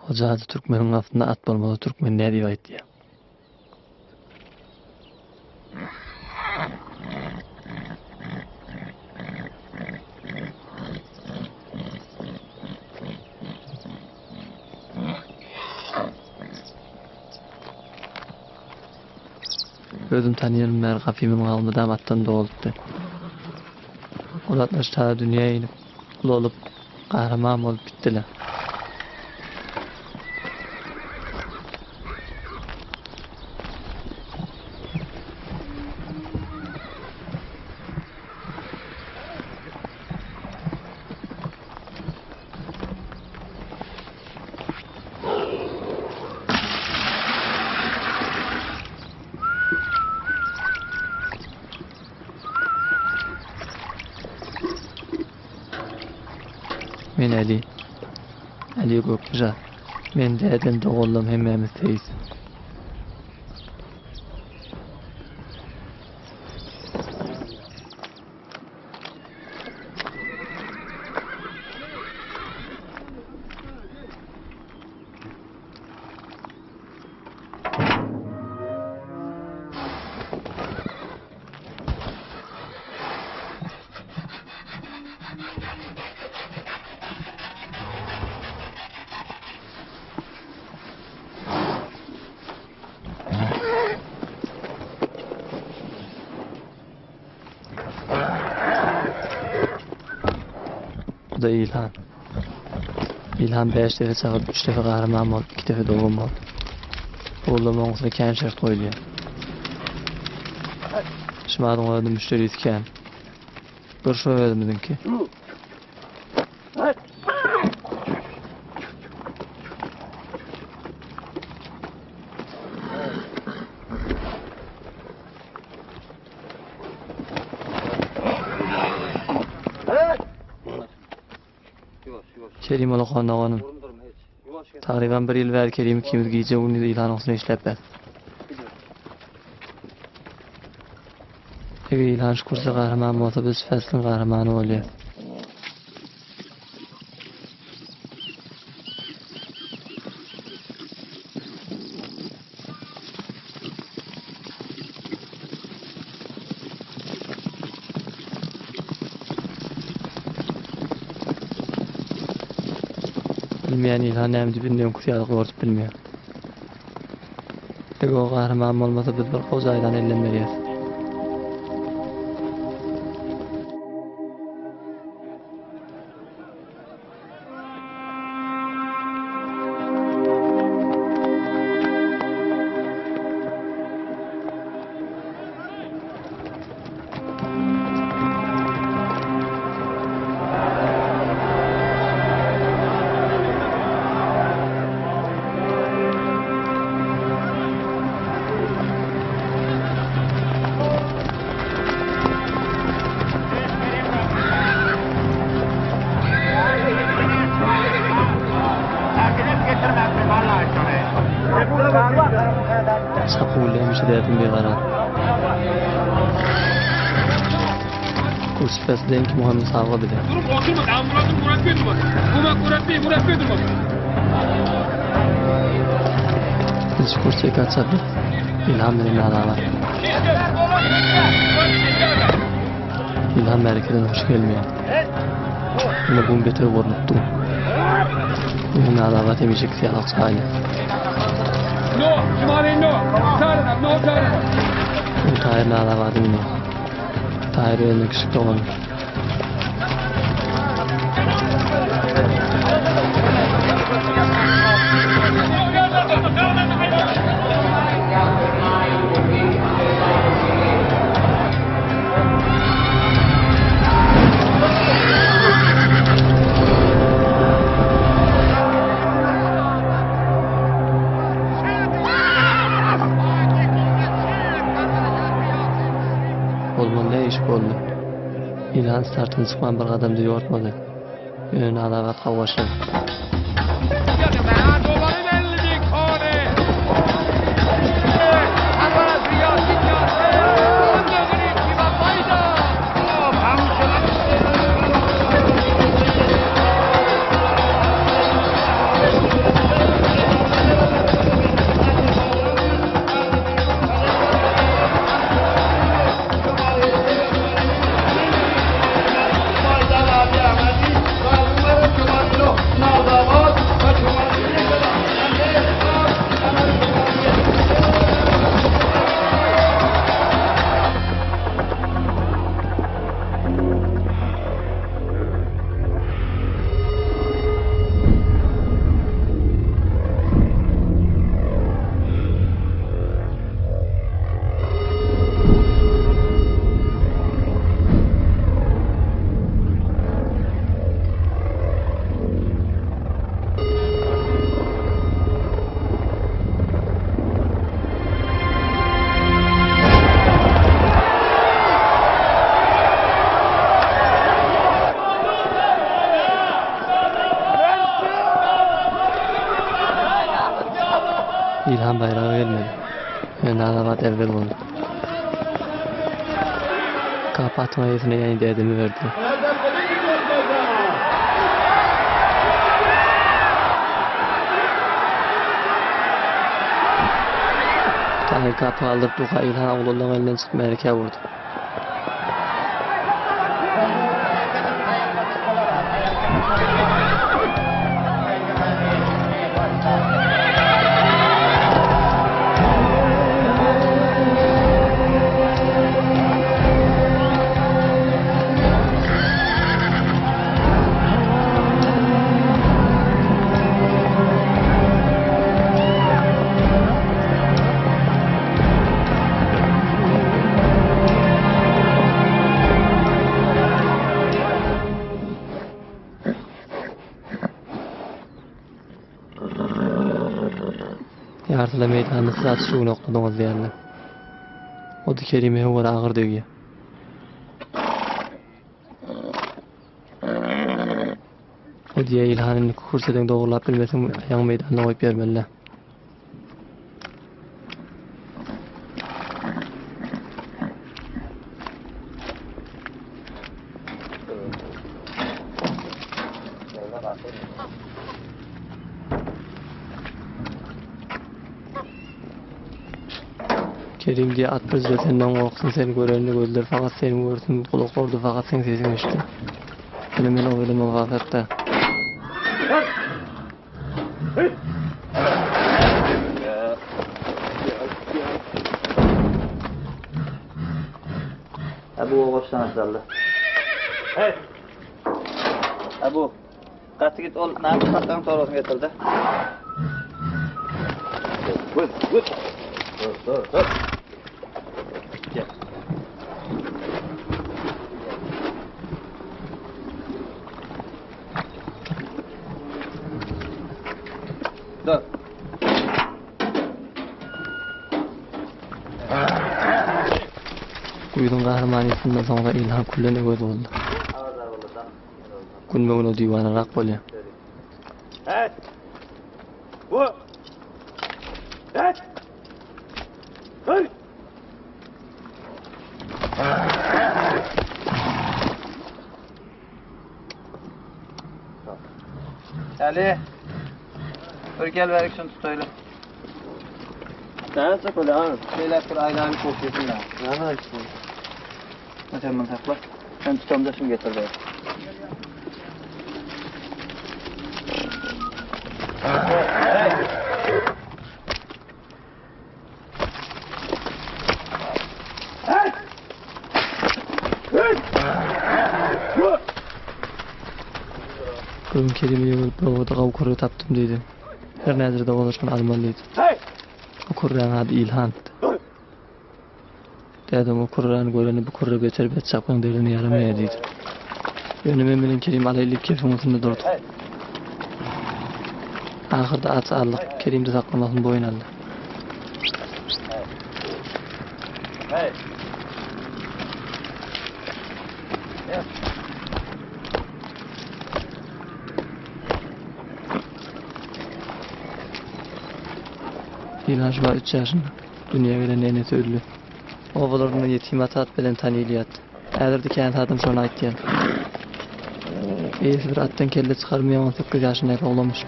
Hocadı Türkmenin altında at bolmalı Türkmen ne diyor diye. Özüm tanıyorum ben kafimin kalmadan attan doğuldu. Olatlar ta dünyaya inip kul olup kahraman olup bittiler. Men Ali Gökmüza. Men deden doğullum hemmemiz teyiz. Bu da İlhan. İlhan 5 defa çağırıp 3 defa kahraman oldu, 2 defa doğum oldu. Oğlum oğlum kendi şart koyuyor. Şimdi adım oynadım müşteri isken. Görüşme verdim dedin ki. Kerim ola konağının. Takriben 1 yıl ver Kerim ikimiz giyece bunu İlhan olsun işlep ver. Eğer İlhan şu kursa kahraman olsa biz feslin kahramanı oluyor. Bilmeyen İlhan hem dibinden kutuyalık ortup bilmiyor. Eğer o kahraman olmasa biz bir kozaydan ellenmeliyiz. Sapullemiş derdim bir karar. Kursu fesleyin ki Muhammed Sağ'a bile. Durup oturma, ambulatın Murat Bey durma. Murat Bey durma. Biz kursuya kaçsak İlhan benimle alama. İlhan merkezden hoş gelmiyor. Bunu bunu beter vurmuttu. Benimle alama temizlik siyahlık sahili. No, Cumali no. Tarına. Bu Tahir'le alama dinliyor. Tahir önüne küçük olmamış. Olmalı ne iş oldu? İlhan startını çıkman bir adamda yoğurtmadı. Önüne alavat kavgaşladı. İlhan bayrağı gelmedi. Ben alamat evvel oldu. Kapatma yetine yeni dedemi verdi. Tane kapı aldırıp Duka İlhan oğlundan elinden çıkıp Merik'e vurdu. Yartıla meydanı sırat şu noktadan diyenler. O da Kerime'ye uğra ağır dövüyor. O diye İlhan'ın kurseden doğrulap bilmesin ayağın meydanına koyup vermeliler. Kerim diye at bir senden korksun seni görenli gözler fakat seni görsün kulak ordu fakat sen sesin işte. Ölümün o ölümün vafatta. Abu oğuştan azaldı. Hey! Abu, kaçtı git ol, ne yaptın saklan sonrasını getirdi. Vur. Dur. Gel. Dur. Kuyudun kahramaniyetinden sonra İlhan kullene göz oldu. Gülmeğin o divana rak bolya. Hey! Vur! Hey! Hey! Ali! Dur gel verik şunu tut öyle. Nerede saklı abi? Şeyler bir aylarını kokuyorsun ya. Nerede açtın? Mesela sakla. Sen tutamda şimdi getir be. Kırım Kerim'i yığılıp provada kav kurru taptım dedi. Her nezirde konuşkan Almanlıydı. O kurranın adı İlhan'dı. Dedim o kurranı göreni bu kurru beter bet sapkın delini yaramaya dedi. Yönüm eminim Kerim alaylık kefin üstünde durdu. Ahırda at aldık. Kerim'de saklamasını boyun aldı. Hey! İlhan şu 3 yaşında. Dünya veren nenesi öldü. Ovalarında yetim atat belen taniyiliyat. Eğerdi kendi adım şuna ait diyen. İyisi bir attan kelle çıkarmayan 18 yaşında oğlamış.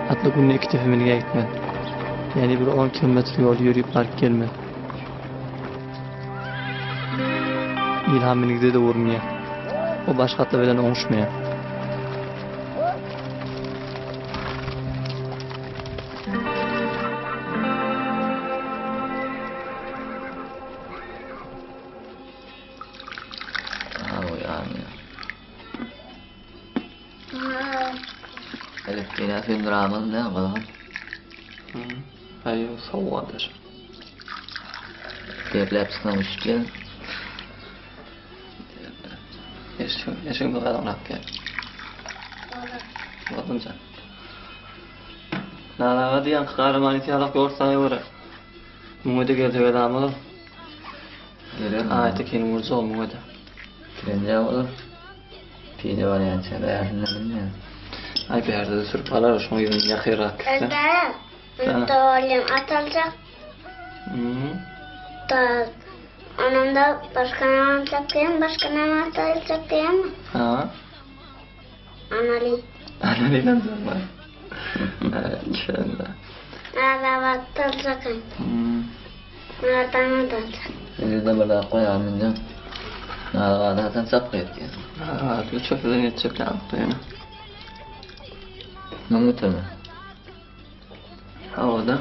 Atlı gününe 2 tefemini gitmedi. Yani bir 10 kilometre yol yürüyüp park gelmedi. İlhan beni gide de vurmuyor. O başka atla veren oluşmuyor. Elif yine film dramanın ne yapalım? Hayır, soğuğadır. Deplep sınamış gel. Yaşın bu kadar nak gel. Bakınca. Nalaga diyen kahramaniyeti alak yorsan yavru. Muğda geldi ve damı. Geliyorum. Ayette kendi vursa ol muğda. Girince olur. Pide var yani sen de yaşında bilmiyorum. Ay bir yerde de sürüp alar hoşuma gidin yakırak. Ezberim. Doğruyum atılacak. Da anamda başka ne atacak başka ne atılacak diye mi? Ha? Anali. Anneyle zorlar. Evet, inşallah. Nerede atılacak? Nereden atılacak? Sizde bir daha koyalım diyorum. Nada zaten sapkı etken. Ha, bu çöpeden yetecek lazım yani. Ne mutlaka? Havada.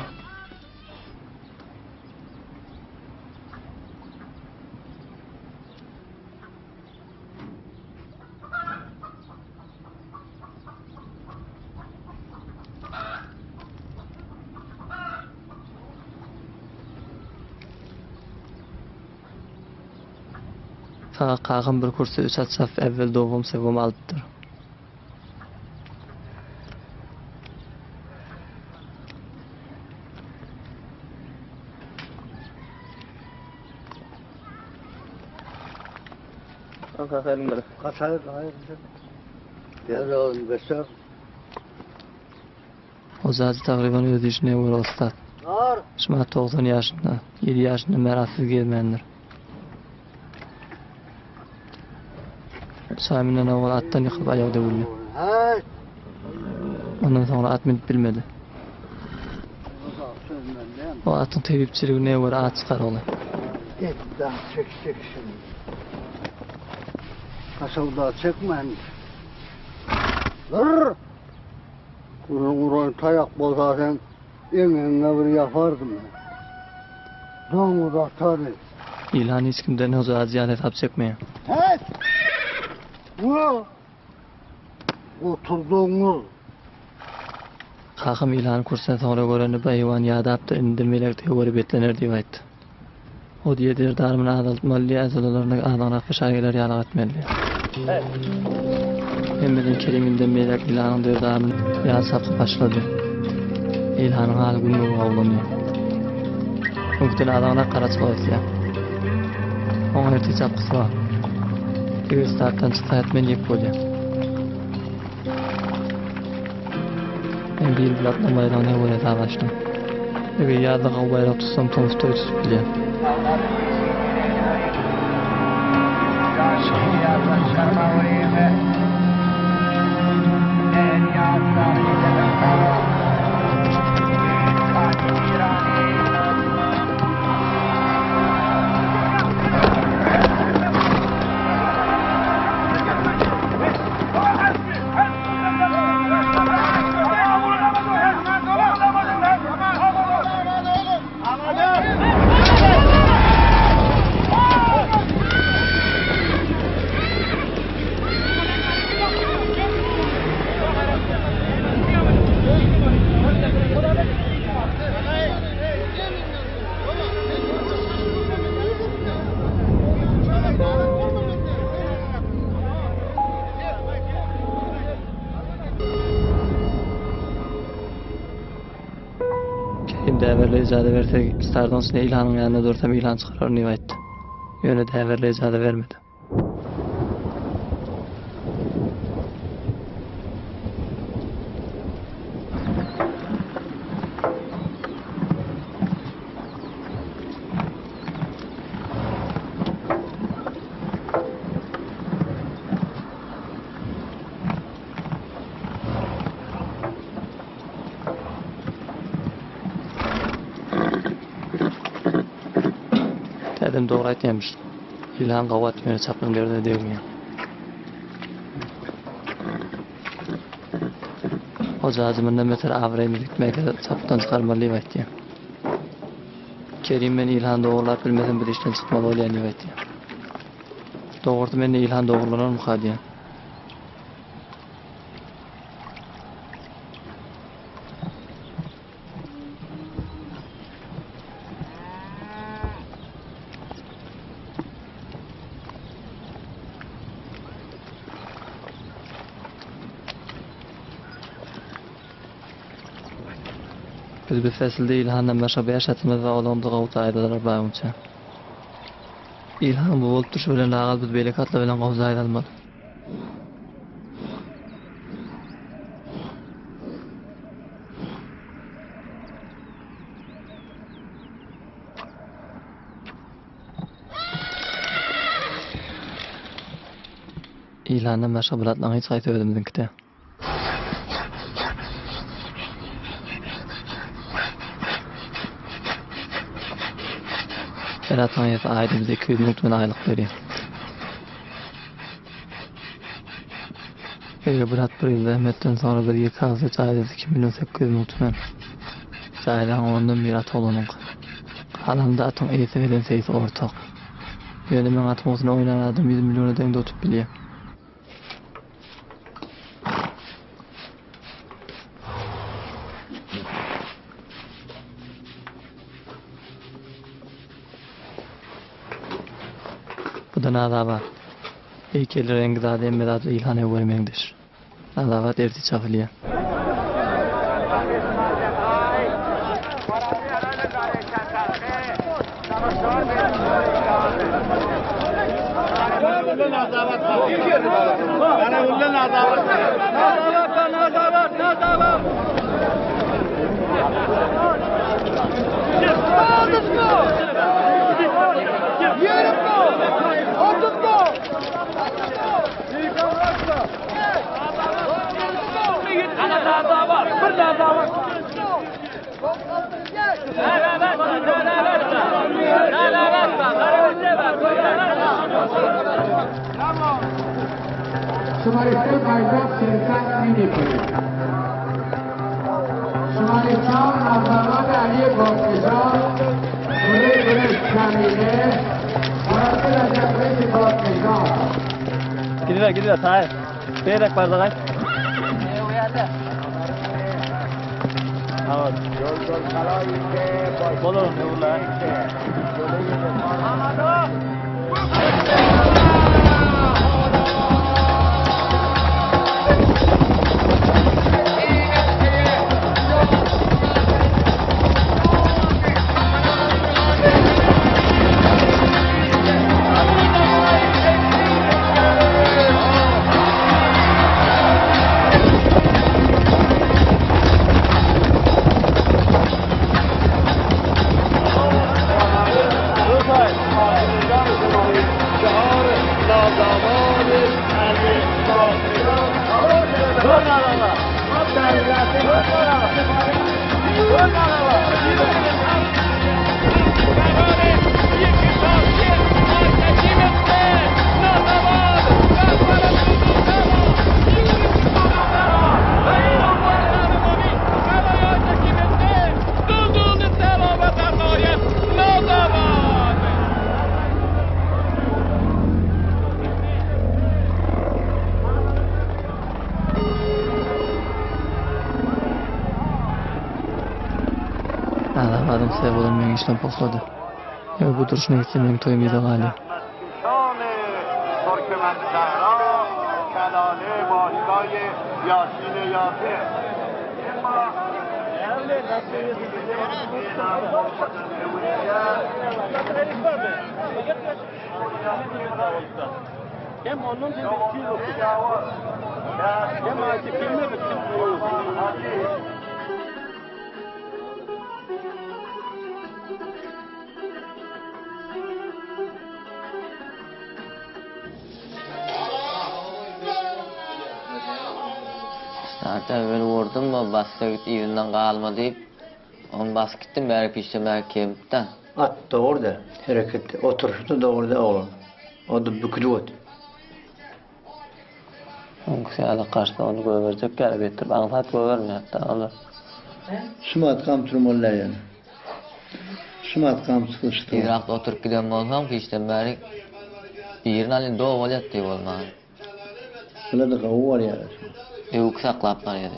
Fakat kakın bir kursu 3 saf evvel doğum sevgimi alıptır. Kalk elim böyle. Kaçar, hayır. Gel oğlum göster. O zaten takriben ödü işine var usta. Var. Şimdi 90 yaşında, 7 yaşında meratsız gelmendir. Sami'nden avval attan yıkıp ayakta vurdu. Hey. Ondan sonra at minip bilmedi. Sözmen değil mi? O atın tevipçiliği ne var at çıkar oğlum. Git daha çek şimdi. Kasıl daha çekmeyin. Dur. Kurun tayak bozarsan en bir yapardım ben. Doğru da tabi. İlhan hiç kimden o zaman ziyaret hap çekmeyin. Hey. Bu. Oturduğumuz. Kakım İlhan kursan sonra göreni bayıvan yadaptı indirmelek diye görüp etlenir diye ayttı. O diye derdarımın azaltmalı, azalalarına ağlanak ve şarkılar yalak etmeli. Emre'nin Kerim'inden melek İlhan'ın derdarımın yağ sapı başladı. İlhan'ın hali günlüğü avlanıyor. Mümkün ağlanak karaçı ya. Onun ertesi çapkısı var. Bir starttan çıktı etmen yek bolya. Ben bir bilatla bayrağına böyle dağlaştım. Ve bir yağda o bayrağı tutsam tonuşta ötüsüp bile. Kerim dəvərlə icazə versə, stardan sonra İlhan'ın yanına dursam İlhan çıxarar niyə aytdı. Yönə dəvərlə icazə vermədi. Dedim doğru aytmamış. İlhan qavat məni çapın verdi deyim ya. O cazımından beter avrayını gitməkə çapdan çıxarmalıyım aytdı ya. Kerim mən İlhan doğrular bilmədən bir işdən çıxmalı olayan aytdı ya. Doğrudu mən İlhan doğrulanar mı xadiyə? Biz bir fəsildə İlhan'la başa yaşatımız və olandı qavut aydalar bayımca. İlhan bu olub duruş bilən ağal biz belə katla bilən qavuz aydalmadı. İlandan başka bulatlan hiç qayta ödümdünkide. Berat'ın yeti ayda bize 200 bin aylık veriyor. Eğer Berat bir yılda Ahmet'ten sonra bir iki ağızda caydesi 2 milyon 800 bin. Caydan ondan bir at olunun. Halamda atın iyisi veren seyisi ortak. Yani ben atın olsun oynayan adam 100 milyonu dengde otup biliyor. Bu da nadava. Heykeli rengi zade emmedatlı ilhan evvermengdir. Nadava derdi çafiliye. شماره پایگاه شرکت نمی‌کنید. شماره 4 نوزاد علی بادشاه گل کمیله مراسل از جبهه بادشاه Gidiver sahip. Beyrek bardağay. Tamam. Bolon yollar. Adam sevgilim beni işten posladı. Bu duruşuna gitsin benim toyum yedi gali. Zaten ben vurdum mu bastı gitti evinden kalma deyip onu bas gittim belki pişlemek kemikten. At da orada hareket, oturuşu da orada oğlum. O da bükülüyordu. On kısayla karşıda onu göverecek gel getir. Bana fat göverme hatta alır. Sumat kamtırım onlar yani. Sumat kamtırım işte. Irak'ta oturup gidiyorum olsam pişlemek bir yerin halinde doğu olacak diye olmaz. Burada da kavu var yani. Evuk saklaplar ya.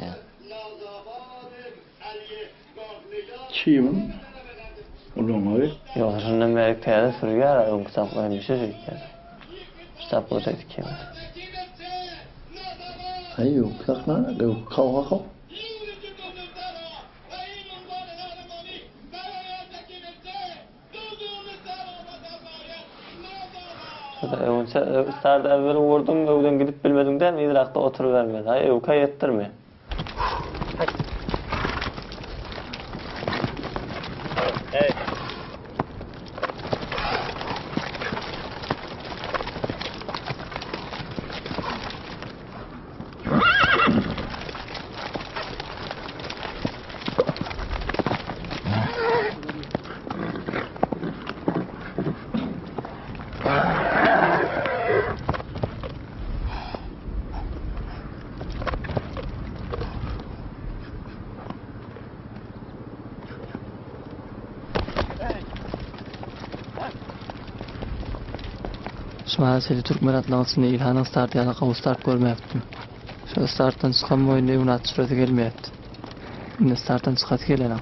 Çiğim. Oğlum abi. Yok şundan beri teyze sürüyor. On kısayla bir şey çekiyor. Kitap olsaydı kim? Hayır yok sakla. Yok kavu. Sarda evvel vurdum evden gidip bilmedim de Irak'ta oturuvermedi. Hayır evka yettirme. Evet. Şumaseli Türkmen atlamasında İlhan'ın start yana kavu start görmeyaptım. Şu starttan çıkan boyunda evin at sürati gelmeyaptı. Şimdi starttan çıkat gelen am.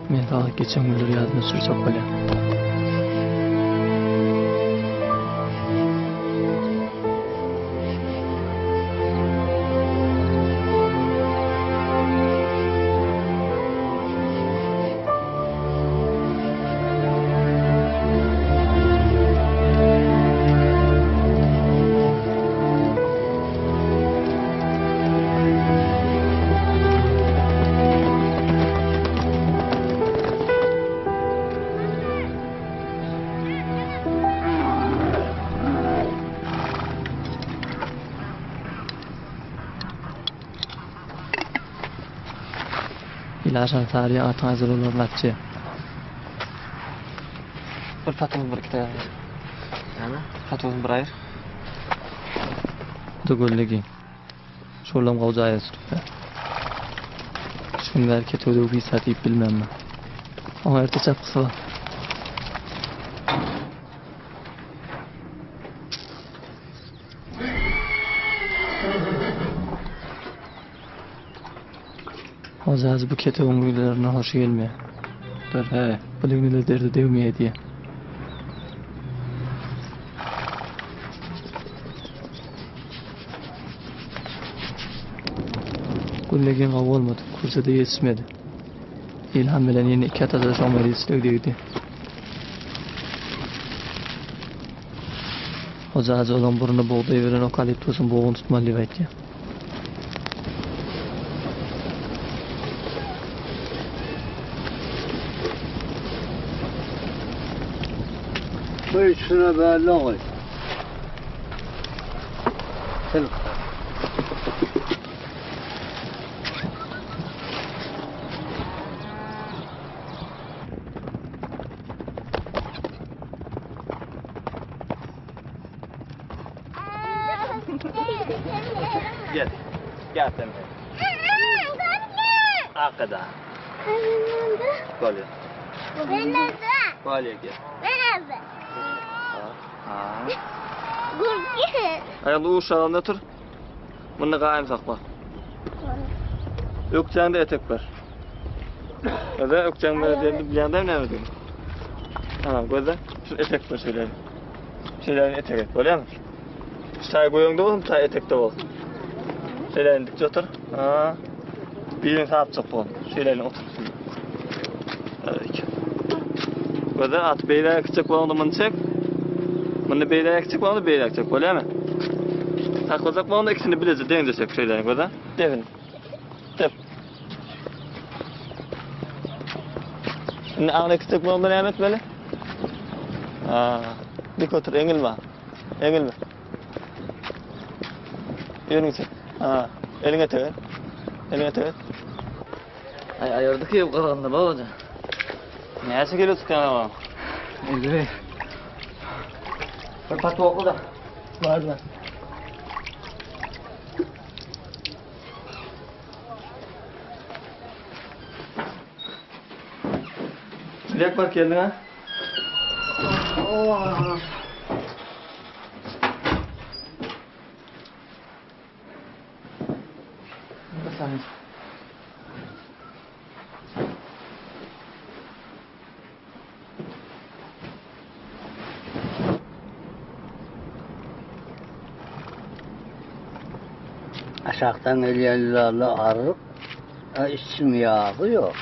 Men daha geçen günleri yazma sürsek böyle. İlaçan tarihi artık hazır olur latçı. Bir patımız bir kitap. Ana? Patımız bir ayır. Dugullugi. Şolam gavcaya tutup. Şun verket ödü bir saat ip bilmem mi. Ama ertesi çapkısı var. Hozaz bu kete umurlarına hoş gelmiyor. Dur he, bu lügnüle derdi devmeye diye. Güllegen av olmadı, kursada yetişmedi. İlhan bilen yeni iki atada şomeri istedi. Hozaz olan burnu boğdayıveren okaliptosun boğun tutmalı vayt ya. Bu üstüne böyle koy. Sen Gel. Gel sen. Arkada. Kolye. Kolye gel. Ha. Ayağında uşağında tur. Bunu qaim sakla. Ökçəndə etek var. Öyle ökçən var diye bilenden ne ödün? Tamam gözle. Şu etek var şeylerin. Şeylerin etek et. Böyle mi? Çay koyunda olsun, çay etekte olsun. Şeylerin dikçe otur. Ha. Birini sağıp çık bu. Şeylerin otur. Evet. Gözle at beyler küçük olanı bunu çek. Bunu beyler küçük olanı beyler çek. Böyle mi? Takılacak olanı ikisini bilece denize çek şeylerin gözle. Devin. Tep. Şimdi ağına küçük olanı ne yapet böyle? Ha. Dik otur, engilme. Engilme. Yönünü çek. Ha. Eline tevir. Eline tevir. Ay ayırdık ya bu kalanını bak hoca. Neyse geliyor sıkan ama. Elbire. Bir patı oku da. Var var. Bilek bak geldin ha. Bir saniye. aşağıdan ellerle arıp isim yağı yok.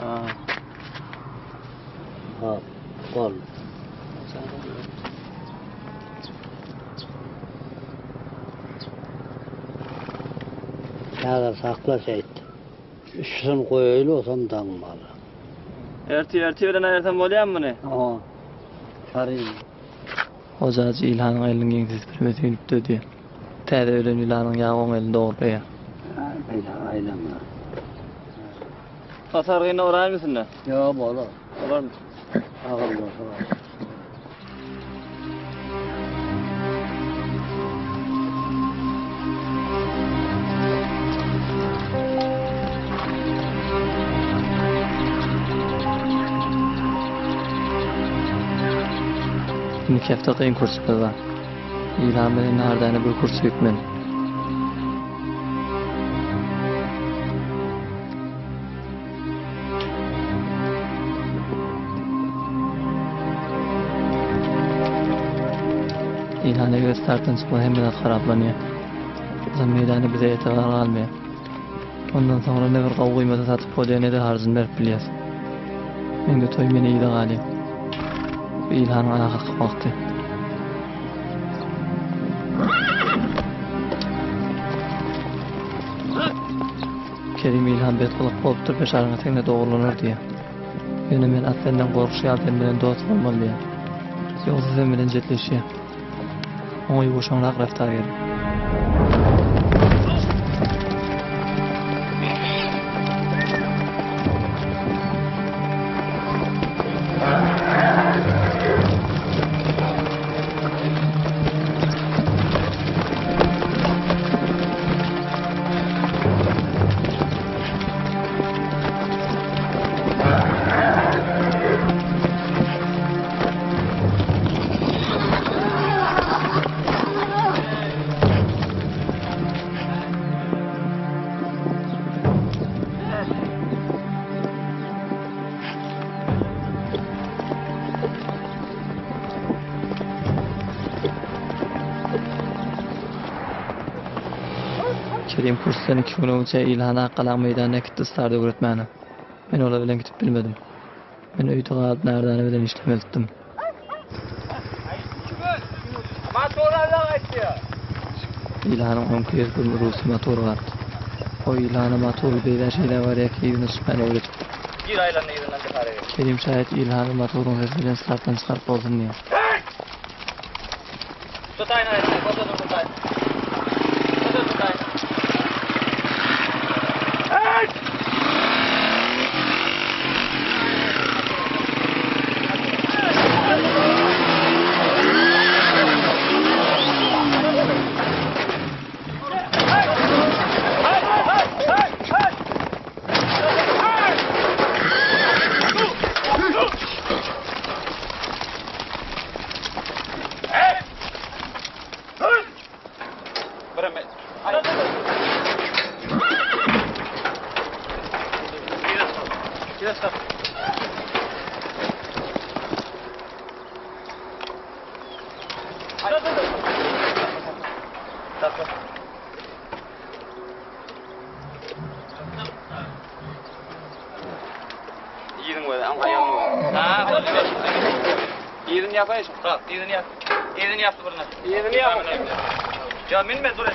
Ha. Ha, kol. Kağıda saklasaydı. Üstüne koyuyla olsam tanımalı. Erti veren ayırtan bolyan mı ne? Ama sarayım. Hocacı İlhan'ın elini yengsiz bir metinip dedi. Tede ölen İlhan'ın yağı onun elinde olur ya. Aylama. Kasargıyla uğrayır mısın ne? Ya bola. Olur mu? Ağırlı. Şimdi kefte kıyın kursu var. İlhan bilen nardany bir kurs yükmen. İlhan eger startdan çıkma hem de haraplanıyor. Zam meydanı bize etibar almıyor. Ondan sonra ne bir kavgaymada satıp koca ne de harzın verip biliyorsun. Men de toy meni iyide galim. Bu İlhan'ın ayağa kalkmaktı. Kerim İlhan betkulak bolup dur beşarına tekne doğrulanır diye. Yine men atlenden korkuşu alten bilen dost olmalı diye. Yoksa sen bilen jetleşiyor. Ona yuvuşanlak raftar geldi. Kerim kursdan 2 gün önce İlhan'a Akkalan meydanına gitti starda öğretmeni. Ben ola bilen gidip bilmedim. Ben öýde galyp närdäne bilen işlemezdim. İlhan'ın 10 kez bir Rus motoru var. O İlhan'a motoru beyler şeyler var ya ki Yunus ben öğretip. Bir aylarına yerinden çıkarıyor. Kerim şayet İlhan'ın motorunu resmiden starttan çıkarıp olsun diye. Tutayın aylarına, koda tutayın. Koda tutayın. Yedin böyle, ama ayağını böyle. Ha, böyle bir. Yedin yapayım. Tamam, yedin yap. Yedin yaptı buruna. Yedin yap. Ya minme dur et.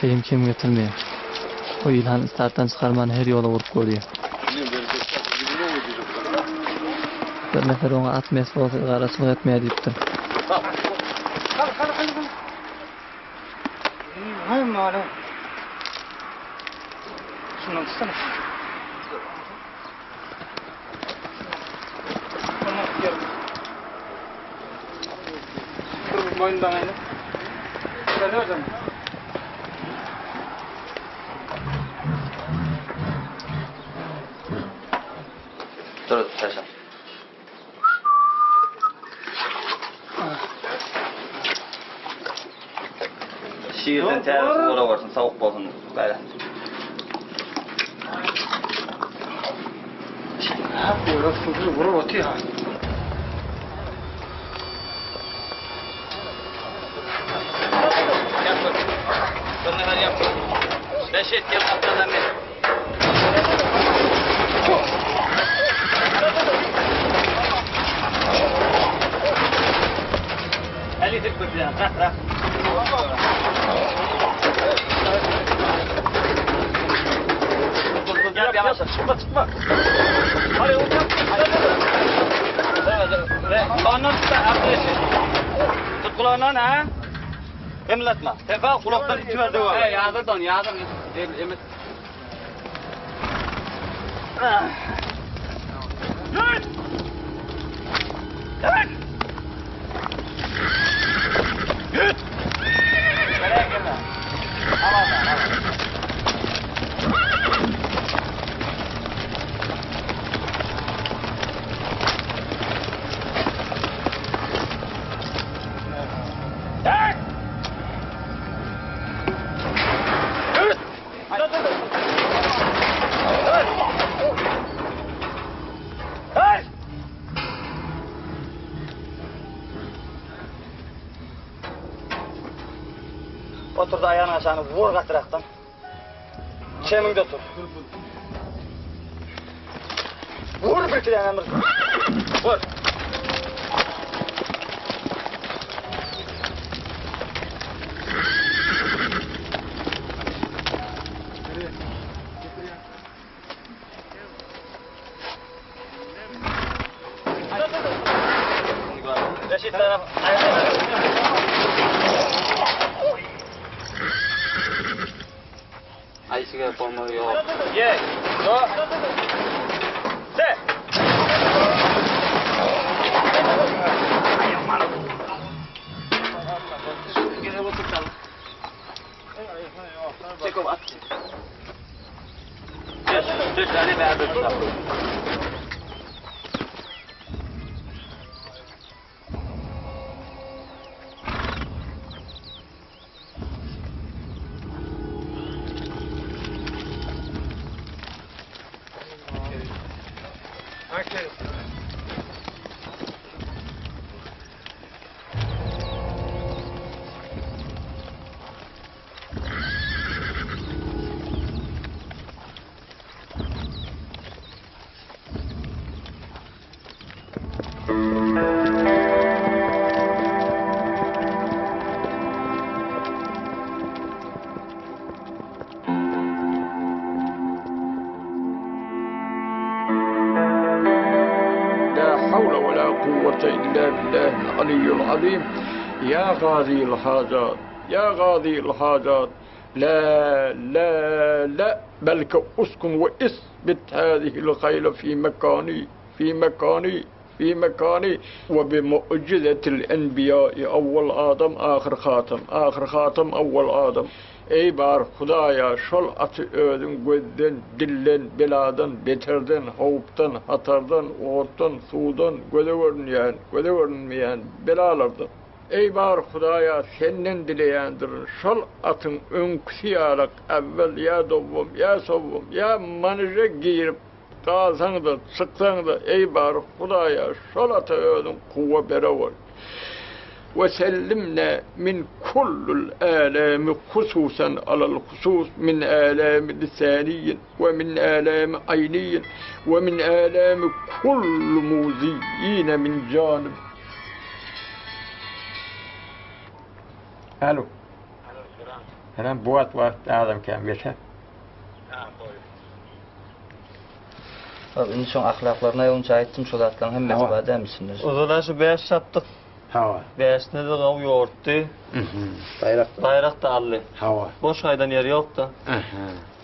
Kerim kim getirmiyor. O İlhan starttan çıkarmanı her yola vurup koruyor. Bir nefer ona at mesafesi arasını etmeye deyipti. Şundan tutsana. Dur boynundan aynı. Şöyle hocam. Dur tutasam. Şiirden tersi ora varsın, soğuk bolsun. Böyle. Ha, bu suçu vurur otu ya. Yap bak. Sonra hadi yap. Beşet yap atladan beri. Ali tek bir plan. Bırak. Gel yavaş çıkma. Hadi uçak. Kulağından tut da arkadaşı. Tut kulağından ha. Emletme. Tefa kulaktan içi verdi var. Yağdırdan. Emet. Nereye gelme? Aman. Otur da ayağını aşağını vur katıraktan. Çeminde otur. Vur bir tane emir. Vur. Reşit taraf. Ayşıga forma yok. Ye. Go. Se. Gene oturtalım. Çek o at. Düş tane beraber tutalım. حول ولا قوة إلا بالله العلي العظيم يا غازي الحاجات يا غازي الحاجات لا لا لا بلك أسكن وإثبت هذه الخيل في مكاني وبمعجزة الأنبياء أول آدم آخر خاتم أول آدم Ey bar Hudaya şol atı ödün gözden, dillen, beladan, beterden, havuptan, hatardan, oğuttan, sudan, göze görünmeyen belalardan. Ey bar Hudaya senden dileyendirin şol atın önküsü alak evvel ya dovvum, ya sovvum, ya manije giyirip kalsan da, çıksan da ey bar Hudaya şol atı ödün kuvve beraber. وسلمنا من كل الآلام خصوصا على الخصوص من آلام لساني ومن آلام عيني ومن آلام كل مؤذيين من جانب. Alo. Hemen bu vakti adam kemiyete. Abi insan ahlaklarına yolunca aittim şu zatların hem mezba der misiniz? O zaman şu beş yaptık. Hava. Beşine de kav yoğurttu. Bayrak da aldı. Hava. Boş aydan yeri yok da.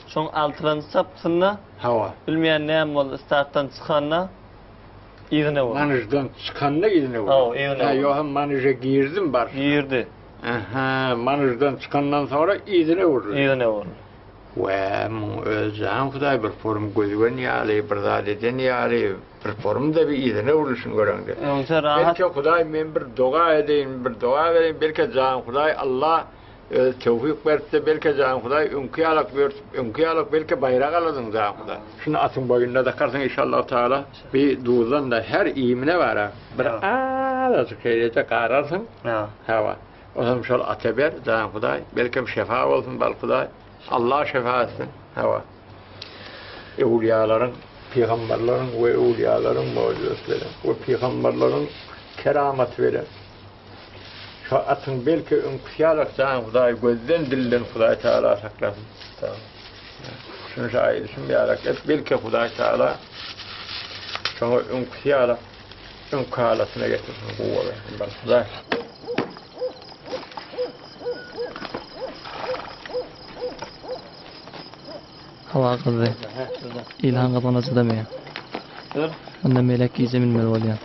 Şon altıran sapsınla. Hava. Bilmeyen neyem oldu starttan çıkanla. İğne oldu. Manajdan çıkanla izine oldu. Ha, izine oldu. Yok manaja girdim bar. Girdi. Manajdan çıkandan sonra izine oldu. İğne oldu. Ve özcan Huday bir form gözügen yali, bir zadeden yali, bir form da bir izine oluşun göründü. Yoksa rahat. Belki Huday men bir dua edeyim, bir dua vereyim, belki can Huday Allah tevfik verse, belki can Huday ünkiyalak belki bayrak aladın can Huday. Şunu atın boyununa da karsın inşallah Teala. Bir duuzdan da her iyimine var ha. Bir azıcık şeylete kararsın. Hava. O zaman şöyle ateber can Huday, belki şefa olsun bal Huday. Allah şefa etsin. Hava. Evliyaların, peygamberlerin ve evliyaların mucizesi ve peygamberlerin keramet veren. Şu atın belki ünküsyalık can Huday gözden dilden Huday Teala saklasın. Tamam. Şunu şahit için bir alak et. Belki Huday Teala şunu ünküsyalık ön kalasına getirsin kuvve. Ben Hava kızı. İlhan kazanacı demeyen. Onda melek giyse bilmeli olayan.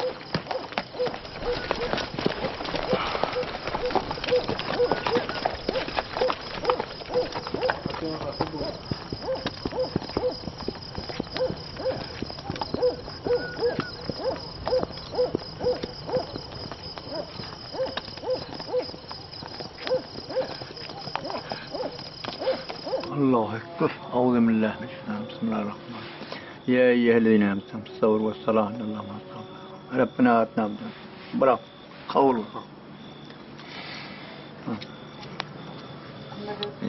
الله أكبر أعوذ بالله من الشيطان بسم الله الرحمن الرحيم يا أيها الذين آمنوا الصبر والصلاة إن الله مع الصابرين ربنا آتنا برا قول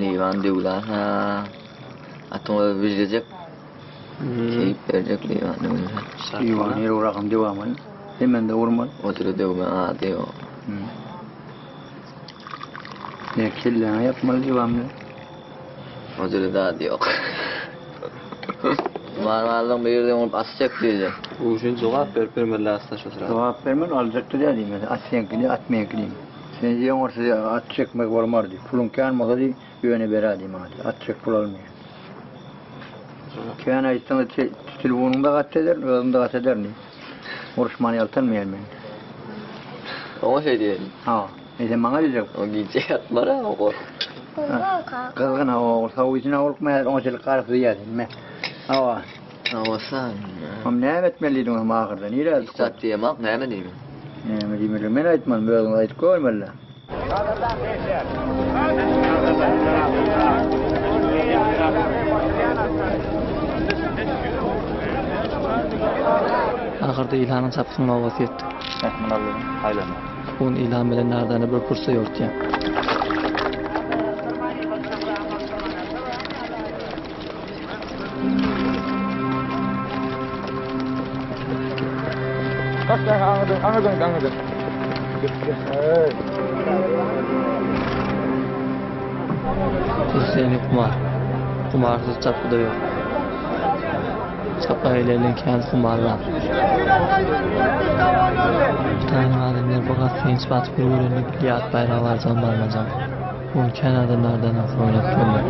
Livan diyorlar ha. Atımı verecek. Keyif verecek livan diyorlar. İvan yeri rakam devamını hemen de vurma. Oturuyor diyor diyor. Ne kelle yapmalı devamlı. Oturuyor da diyor. Marmardan bir yerden olup asacak diyecek. Bu için cevap vermeli aslında şu sırada. Cevap vermen alacaktır ya diyeyim. Atmayan kili atmayan kiliyim. Sen diyen ortada at çekmek varmar diyor. Pulun kârmasa diyor. Yöne bera diyeyim hadi. At çek pul almıyor. Kârna ayıttan da telefonunda kat eder, ağzında kat eder ne? Oruçmanı yaltanmayalım beni. O şey diyelim. Ha. Sen bana diyecek. O gidecek atlar ha o kork. Kızgın hava olsa o için olmayalım. Onun için karısı diyeceğim ben. Hava. Ama sen. Ama ne etmeliydin ama ahırda? Niye etmeliydin? İstat diyemek ne mi diyeyim? Ne diyeyim ben etmem. Böyle ayet koymalı. Ahırda İlhan'ın sapsını ovası etti. Etmen Allah'ım. Haylama. Bugün İlhan bilen nereden bir kursa yoktu ya. Anladım. Hüseyin'i kumar. Kumarsız çapı da yok. Çapı aileyle kendi kumarlar. Bir tane adamlar fakat sevinç batıp bir uğrunu biliyat bayrağı var can barmacam. Bunun kenarda nereden nasıl oynat görmek.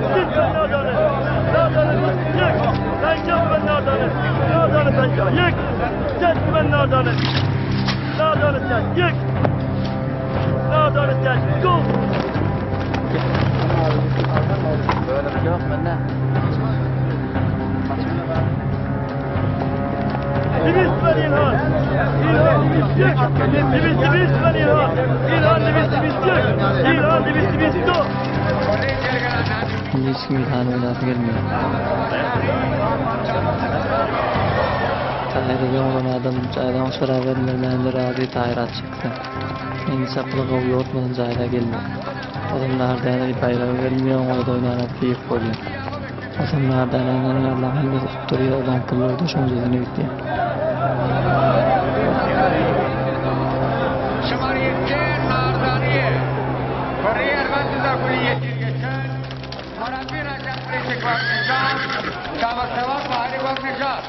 Şimdi hiç kim İlhan'ı oynatı gelmiyor. Tahir'e olan adam caydan sonra vermelerinde razı Tahir çıktı. Kendi saplı kavu yoğurtmadan cayda gelmiyor. Adamlardan bayrağı vermiyor, o da oynayarak keyif oluyor. Adamlardan Allah'ın da tutturuyor, olan kılları da şunu düzene bitti. Şemariyetler nardaniye. Kore'ye ermantızda kuliyettir geçen. Marabir aşağı presi korkmayacağım. Şabak sevap hali korkmayacağım.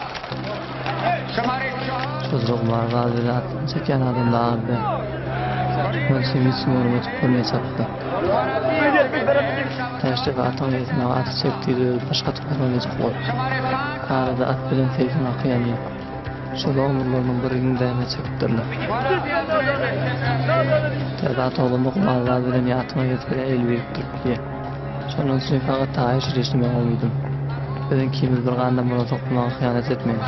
Şemariyetler. Çocuklar razıyla atın çeken adam da ağırdı. Ben şimdi sınırımı tüpürmeye çaktı. Teşrif atın yetine atı çektiği başka tüpür oynayacak olur. Arada at bilen teyzin akıyanıyor. Şöyle omurlarının birinin dayana çektirler. Tedat oğlumu kumarlar bilen yatıma getire el biriktirip diye. Şunun için fakat Tahir şireşime olmaydın. Beden kimiz bir qandan buna topluluğa hıyanet etmeyin.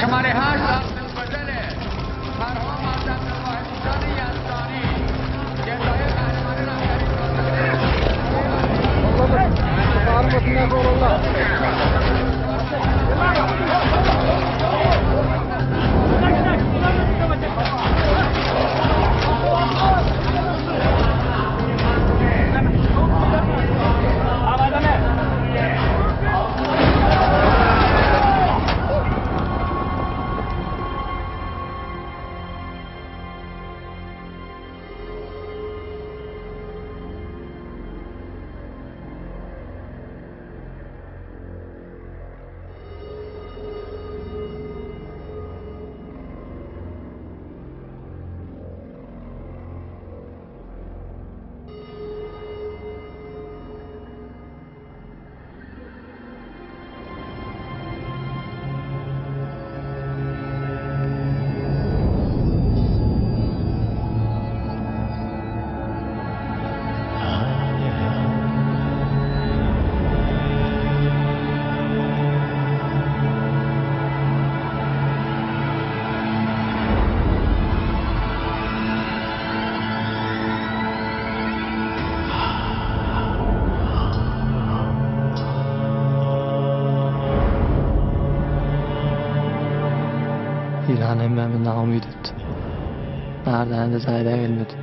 شماره 8 عبد الفضل مرحوم عبد الواحد ثانی یزدانی جزای İlhan emmemi naumid etti. Nardan da zayda gelmedi.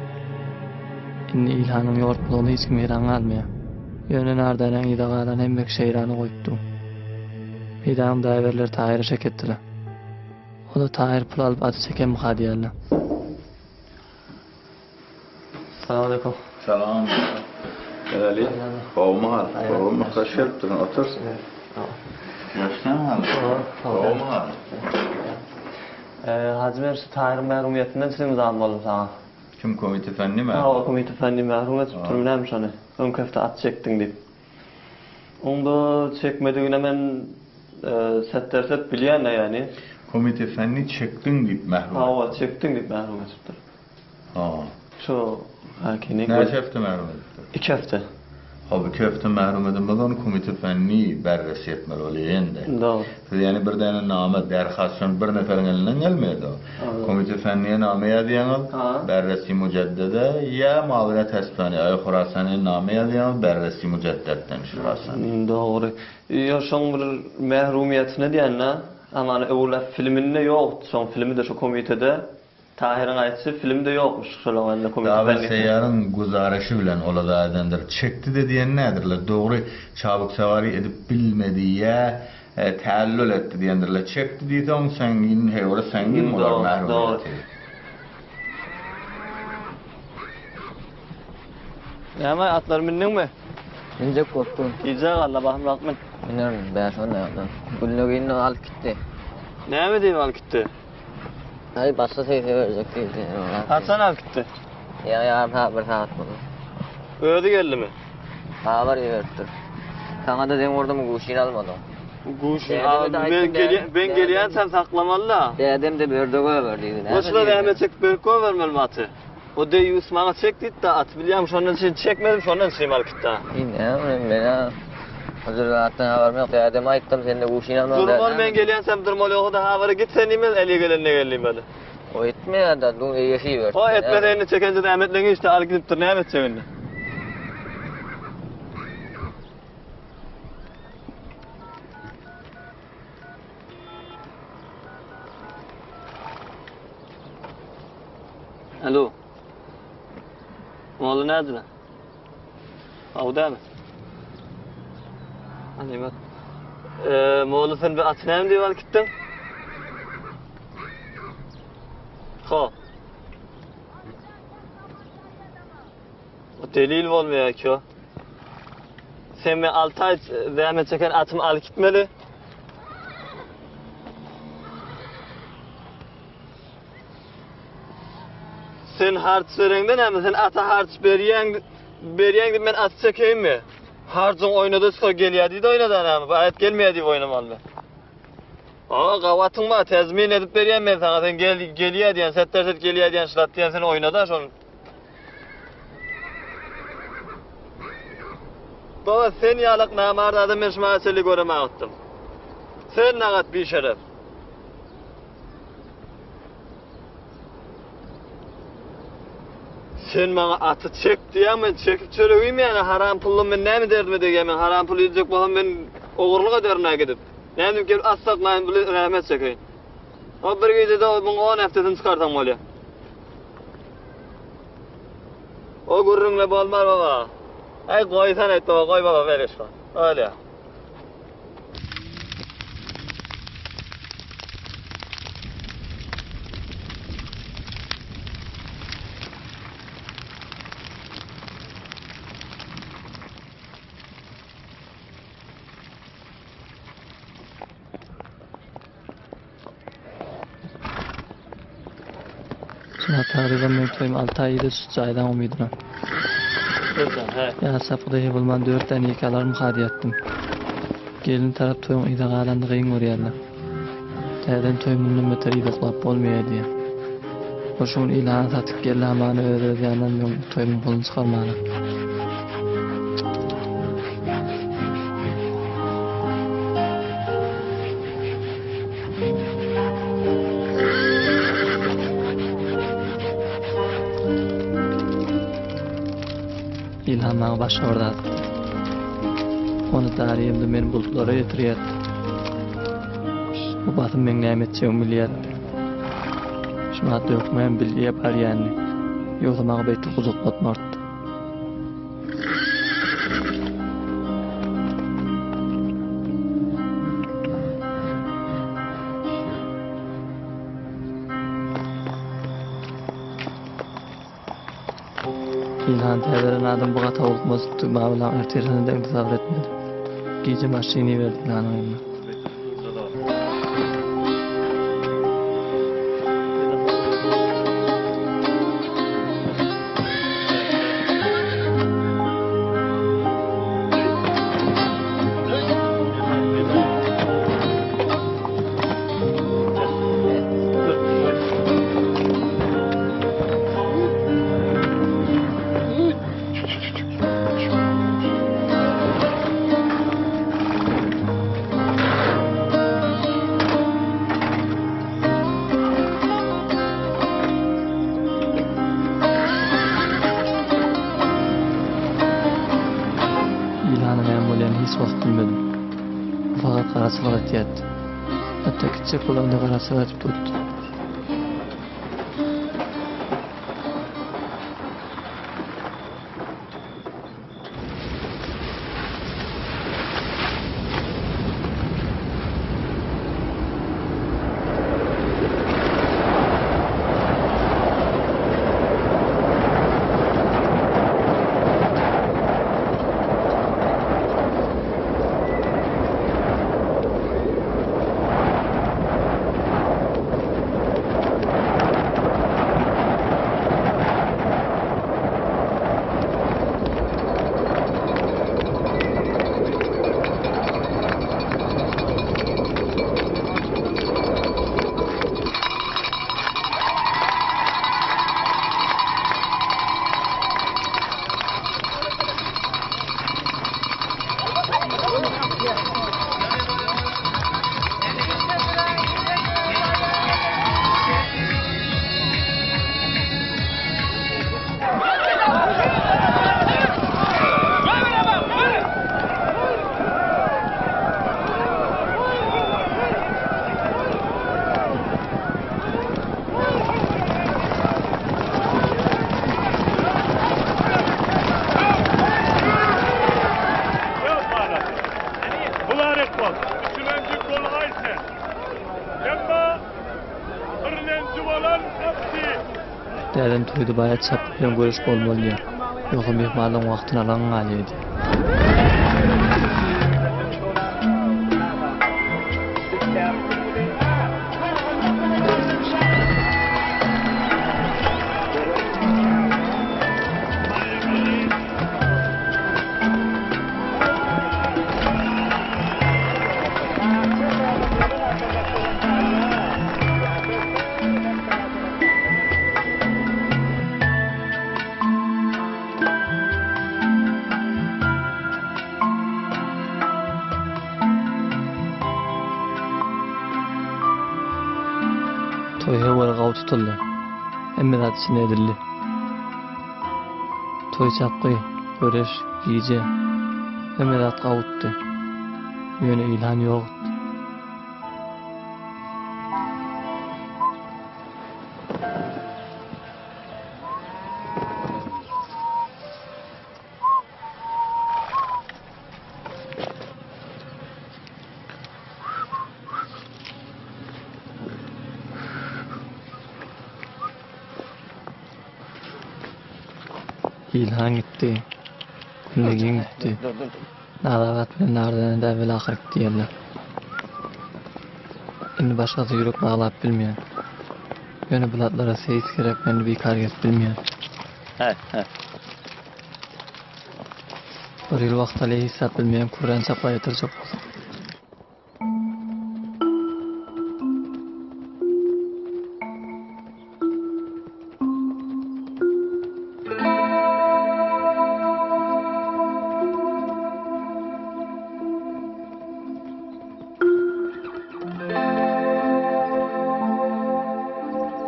Inni İlhan'ın yortluğunu hiç kim eran almaya. Yönü nardan ida kalan emmek şeyranı koyuptu. Hidam daverler Tahir'e çekettiler. O da Tahir pul alıp atı çeken muhadiyarla. Selamun aleyküm. Selam. Ali. Olma. Olma. Kaçırttın. Otur. Yaştan hal. Olma. Hacı Mersi Tahir'in mehrumiyetinden çizimizi almalım sana. Kim komite fenni mi? O komite fenni mehrumiyet tuturum neymiş hani. Ön köfte at çektin deyip. Onda çekmediğine ben set biliyen ne yani. Komite fenni çektin deyip mehrum. O çektin deyip mehrumiyet tuturum. Ha. Şu hakini. Ne çefte mehrum edildi? 2 hafta. Abi köfte mehrum edilmeden komite fenni berresi etmeli oluyor endi. Doğru. Yani bir tane name derhasyon bir neferin elinden gelmeydi o. Komite fenniye name yazıyan berresi müceddede ya mavine tesbihani ya Khurasani name yazıyan berresi müceddetten şurasani. Doğru. Yaşan bir mehrumiyetine diyen ne? Ama evvela filminde yok. Son filmi de şu komitede. Tahir'in ayetsi filmde yokmuş. Şöyle komitede. Davet seyyarın guzarışı bilen olada edendir. Çekti de diyen nedirler? Doğru çabuk savari edip bilmediye teallül etti diyendirler. Çekti diye de onun sengin, heyvara sengin olur mehrumiyeti. Ama atlar bindin mi? Binecek korktum. Giyecek Allah bakım bakmın. Bilmiyorum, ben sonra yaptım. Gülnögeğini alıp gitti. Ne mi diyeyim al gitti? Hayır, başka sayfa verecek değil. Atsan al gitti. Ya yarın haber saat bunu. Öğüdü geldi mi? Haber verdir. Sana da dedim orada mı kuşunu almadım. Kuş, Değerli ben geliyen sen saklamalı la. Dedim de bir ördöğe verdiydi. Boşuna rahmet çek bir koy vermeli mi atı? O deyi Osman'a çekti de at biliyorum şu ondan çekmedim şu ondan al gitti ha. Ne ben ha. Hazır rahattan haberim yok. Dedim ayıttım senin de kuşunu almadım. Durmalı ben geliyen sen durmalı o da havara git sen imel eli gelenine geleyim hadi. O etmiyor da dün yeşil verdi. O etmediğini çekince de Ahmet'le işte al gidip dur ne Ahmet çekince. Alo. Oğlu nerede lan? Avda mı? Hani bak. Oğlu sen bir atına mı diye gittin? Ha. O delil olmuyor ki o. Sen mi 6 ay devam çeken atımı al gitmeli. Sen harç verenden ama sen ata harç beriyen ben at çekeyim mi? Harcın oynadı sonra geliyordu da oynadı ama ayet gelmiyordu oynamalı. Ama kavatın var tezmin edip beriyen ben sana sen geliyor diyen setler geliyor diyen şırat diyen seni oynadı şunu. Baba sen yalık namarda adam meşmaçeli göreme attım. Sen nagat bir şeref. Sen bana atı çek diye ben çekip söyleyeyim yani haram pullum ben ne mi derdim edeyim ben haram pul yiyecek bakım ben oğurluğa derine gidip. Ne dedim ki assak ben böyle rahmet çekeyim. O bir gece de bunu 10 haftasını çıkartam öyle. O gurrunla bolmar baba. Ay koy sen et baba koy baba ver işte. Öyle. Şuna taqriban men to'yim 6 ay edi sut joyidan umidman. Ya sapıda yapılman 4 tane yekalar muhadiye ettim. Gelin taraf toyun ida qalandı qiyin görýärler. Täden toy mundan beter ida qılap bolmaýar diye. Oşun ilan satyp geldi hamany öýrenýänden men toyumun pulunu çykarmaly. İlhan bana başka orada. Onu tarihimde beni bulutlara getiriyat. Bu batım ben ne etmeyeceğim milyat. Şuna dökmeyen bilgiye bar yani. Yolamağı beyti kuzuklatmardı. İlhan teveren adam bu gata olmaz. Mağlan erterine de intizar etmedi. Gece maşini verdi İlhan'ın eline. Hiç vakit bilmedim. Fakat karasılar etiyat. Hatta küçük olan da karasılar etip tuttu. Derdim toydu bayat çapıp bilen görüş bolmalı ya. Yoxu mehmanın vaxtını alan galiydi. Toy heval gav tutuldu. Emme zat içine edildi. Toy çapkı, göreş, giyice. Emme zat gav tuttu. Yöne İlhan yok. İlhan gitti. Günlegin gitti. Nadavat bilen nardan da evvel ahir gitti yerler. Şimdi başkası yürek bağlap bilmeyen. Yöne bulatlara seyis gerek beni bir karget bilmeyen. Bir yıl vaqt aleyhi hesap bilmeyen Kur'an çapla yatıracak.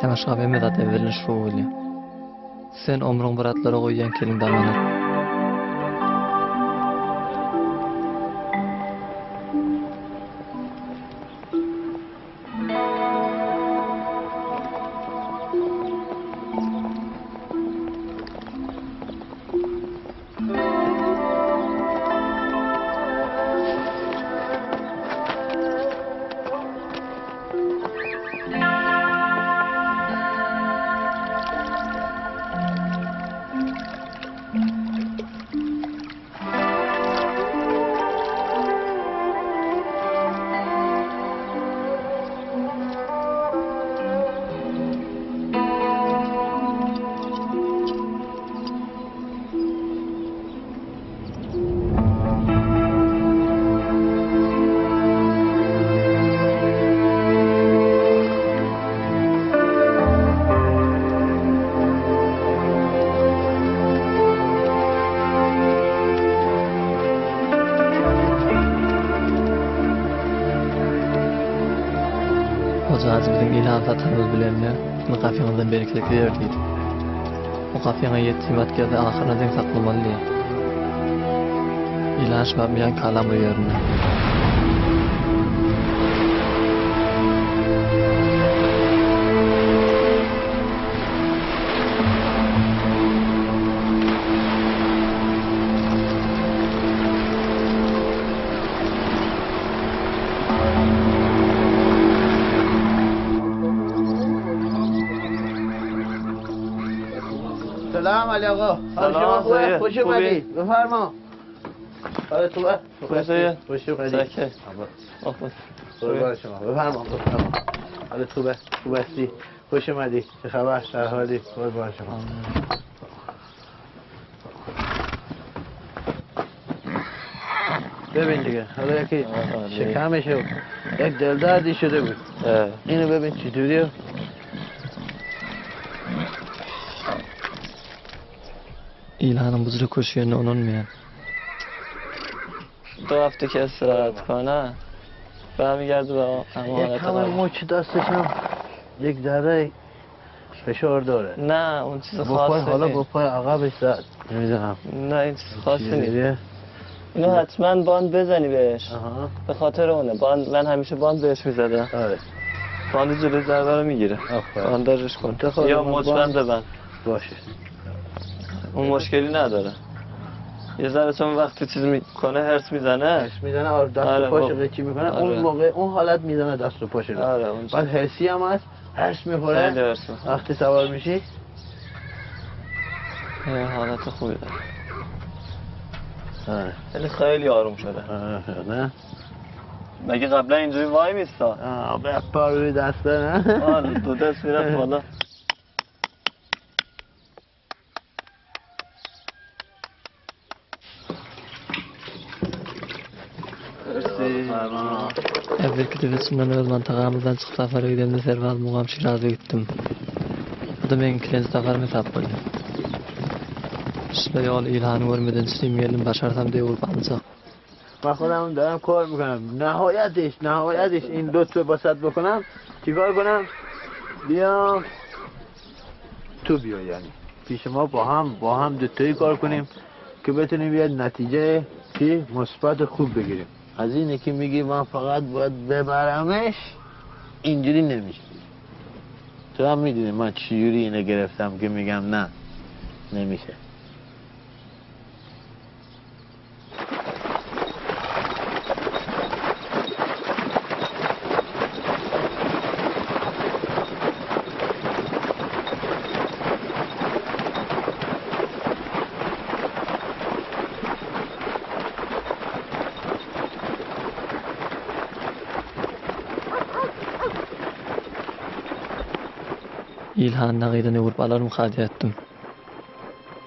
Yamaşqa bemedat evvelin şuuli. Sen omrun baratlara koyyan kelin damanat. Hazır bizim ilham satanımız bilenler, bunu kafyanızdan bereket verdiydi. O kafyana yettiğimat geldi, ahırına den saklamalı diye. İlhan şvabmayan kalamı yerine. سلام علی آقا. سلام سید. خوش اومدی. بفرما. حالت خوبه؟ خوبه. خوش اومدی. ساکت. قربان شما. بفرما. حالت خوبه؟ خوب هستی؟ خوش اومدی. چه خبر؟ در حالی؟ قربان شما. ببین دیگه حالا یکی شکمشو یک دلدردی شده بود. اینو ببین چطوریه؟ İlhan'ın buzlu koşu yerine onulmayan. 2 hafta که استراحت کنه برمیگرده به همون یک همه مچ دستش هم یک ذره فشار داره. نه اون چیز با خاصی پای حالا نیست. با پای عقبش زد. نمیدونم. نه این چیز خاصی نیست. دیگه؟ اینو حتما باند بزنی بهش. آها. به خاطر اونه باند، من همیشه باند بهش میزدم. آره. باند جلوی ضربه رو میگیره. بانداژش کن یا مچبند ببند. باشه. اون مشکلی نداره. یه ذره چون وقتی چیز میکنه هرس میزنه. هرس میزنه آره دست و پاشو قیچی میکنه. اون موقع اون حالت میزنه دست و پاشو. آره اون بعد هرسی هم هست. هرس میخوره. خیلی هرس میخوره. وقتی سوار میشی حالت خوبی داره. آره. خیلی آروم شده. نه؟ مگه قبلا اینجوری وای میستا؟ به پا روی دسته نه؟ آره 2 دست میرفت بالا. Evvelki tefesimden öz mantığımızdan çıkıp safara gidemde Servaz Muğam Şiraz'a gittim. Bu da men kilenci safarım hesap oldu. Şöyle yol İlhan'ı görmeden çıkayım geldim başarsam diye vurup alacak. من خودم دارم کار میکنم نهایتش این دو تا باسط بکنم چیکار کنم بیام تو بیا یعنی پیش ما با هم دوتایی کار کنیم که بتونیم یه نتیجه که مثبت خوب بگیریم. از اینه که میگی من فقط باید ببرمش اینجوری نمیشه. تو هم میدونی من چجوری اینو گرفتم که میگم نه نمیشه. İlhan'ın nağidini vurup alarım hadi ettim.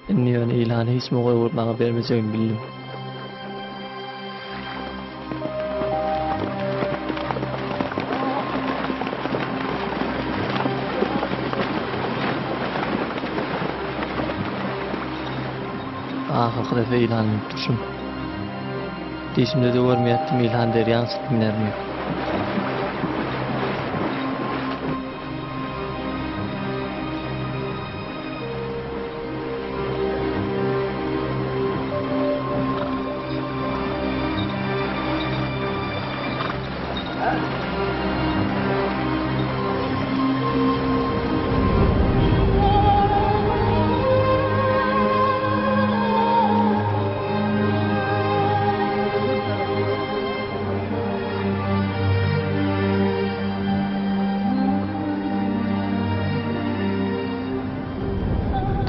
Inni yani İlhan'ı hiç moğay vurup bana vermeyeceğimi bildim. Ahırkı defa İlhan'ı unutmuşum. Dişimde de görmeyettim İlhan deryan sıkımlarını.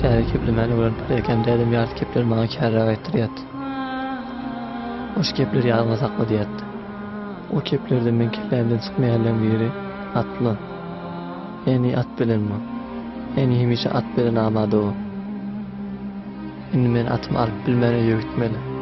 Değerli keplerimi öğrenirken dedim yarı kepler bana kârra ettiriyat. Oş kepler yağına sakla diyat. O keplerden ben keplerimden çıkmayanların biri atlı. Yani at bilen mi? Yani hemişe at bilen amadı o. Şimdi ben atımı alıp bilmene yürütmeli.